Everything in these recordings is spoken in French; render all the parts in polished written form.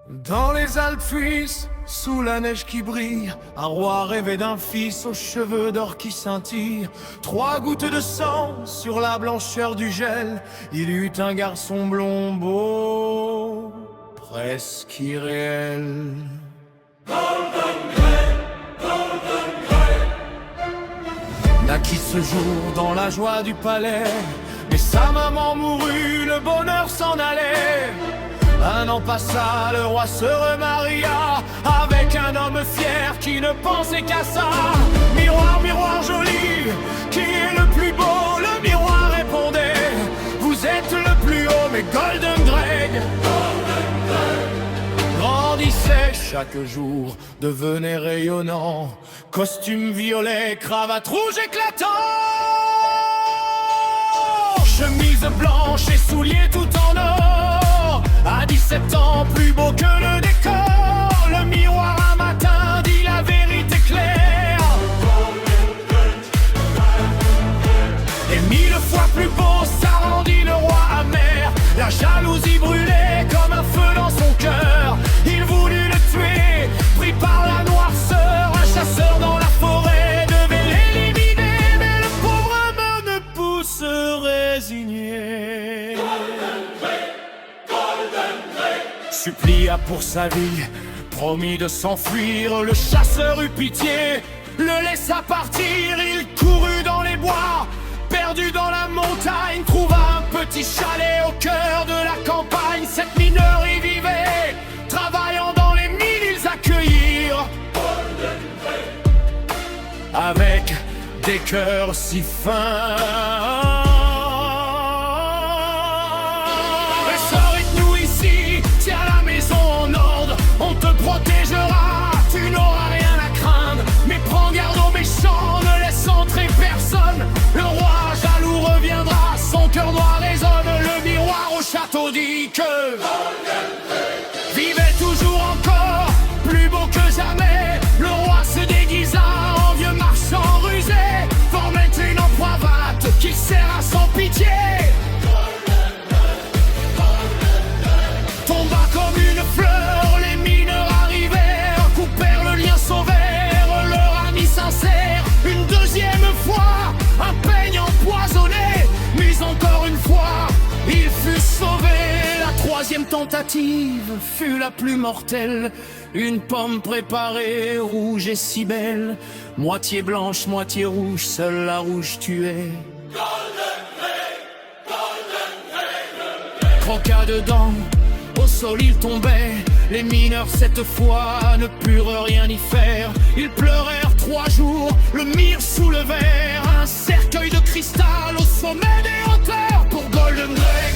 Dans les Alpes suisses, sous la neige qui brille, un roi rêvait d'un fils aux cheveux d'or qui scintillent. 3 gouttes de sang sur la blancheur du gel, il eut un garçon blond beau, presque irréel. Naquit ce jour dans la joie du palais, mais sa maman mourut, le bonheur s'en allait. Un an passa, le roi se remaria avec un homme fier qui ne pensait qu'à ça. Miroir, miroir joli, qui est le plus beau? Le miroir répondait: vous êtes le plus haut, mais Golden Greg grandissait chaque jour, devenait rayonnant. Costume violet, cravate rouge éclatant, chemise blanche et souliers tout en or. À 17 ans, plus beau que le décor. Le miroir un matin dit la vérité claire: et 1000 fois plus beau, ça rendit le roi amer. La jalousie brûlait comme un feu dans son cœur. Il voulut le tuer, pris par la noirceur. Un chasseur dans la forêt devait l'éliminer, mais le pauvre homme ne put se résigner. Supplia pour sa vie, promit de s'enfuir. Le chasseur eut pitié, le laissa partir. Il courut dans les bois, perdu dans la montagne, trouva un petit chalet au cœur de la campagne. 7 mineurs y vivaient, travaillant dans les mines, ils accueillirent avec des cœurs si fins. Reste-nous ici, tiens la maison en ordre, on te protégera, tu n'auras rien à craindre. Mais prends garde aux méchants, ne laisse entrer personne. Le roi jaloux reviendra, son cœur noir résonne. Le miroir au château dit que vivait toujours encore, plus beau que jamais. Le roi se déguisa en vieux marchand rusé, formait une empoivate qu'il serra sans pitié. Tomba comme une fleur, les mineurs arrivèrent, coupèrent le lien, sauvèrent leur ami sincère. Une deuxième fois, un peigne empoisonné, mais encore une fois, il fut sauvé. La troisième tentative fut la plus mortelle. Une pomme préparée, rouge et si belle, moitié blanche, moitié rouge, seule la rouge tuait. Croqua dedans, au sol il tombait. Les mineurs cette fois ne purent rien y faire. Ils pleurèrent 3 jours, le mire sous le verre. Un cercueil de cristal au sommet des hauteurs pour Golden Greg.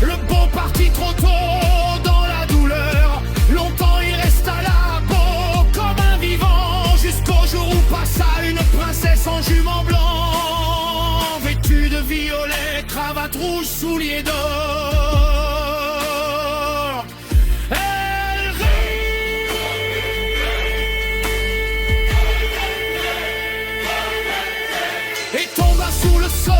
Le beau partit trop tôt dans la douleur. Longtemps il resta là, beau comme un vivant, jusqu'au jour où passa une princesse en jument blanc, vêtue de violet, cravate rouge, souliers d'or. Sous le sort,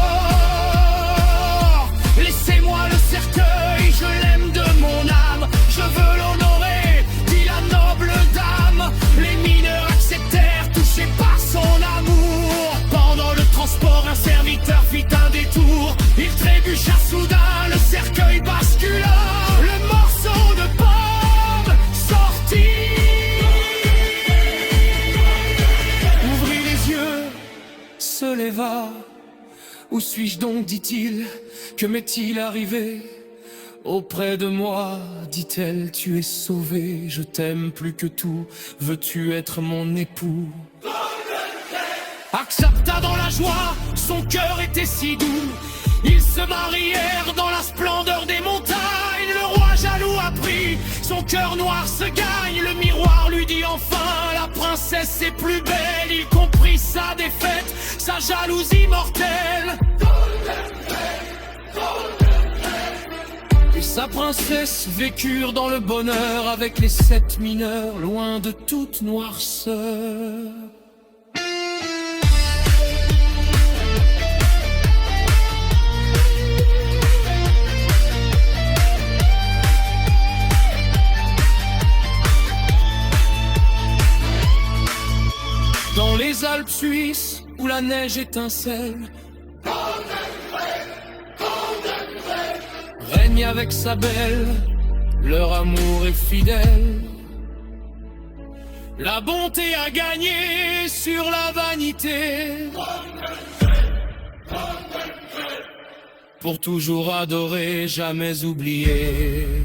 laissez-moi le cercueil, je l'aime de mon âme, je veux l'honorer, dit la noble dame. Les mineurs acceptèrent, touchés par son amour. Pendant le transport, un serviteur fit un détour. Il trébucha soudain, le cercueil bascula. Le morceau de pomme sortit. Ouvrit les yeux, se leva. Où suis-je donc, dit-il, que m'est-il arrivé? Auprès de moi, dit-elle, tu es sauvé. Je t'aime plus que tout, veux-tu être mon époux? Accepta dans la joie, son cœur était si doux. Ils se marièrent dans la splendeur des montagnes. Le roi jaloux apprit, son cœur noir se gagne. Le miroir lui dit enfin, la princesse est plus belle. Il comprit sa défaite, sa jalousie mortelle. Et sa princesse vécurent dans le bonheur avec les 7 mineurs, loin de toute noirceur. Alpes suisses où la neige étincelle, règne avec sa belle, leur amour est fidèle. La bonté a gagné sur la vanité, pour toujours adorer, jamais oublier.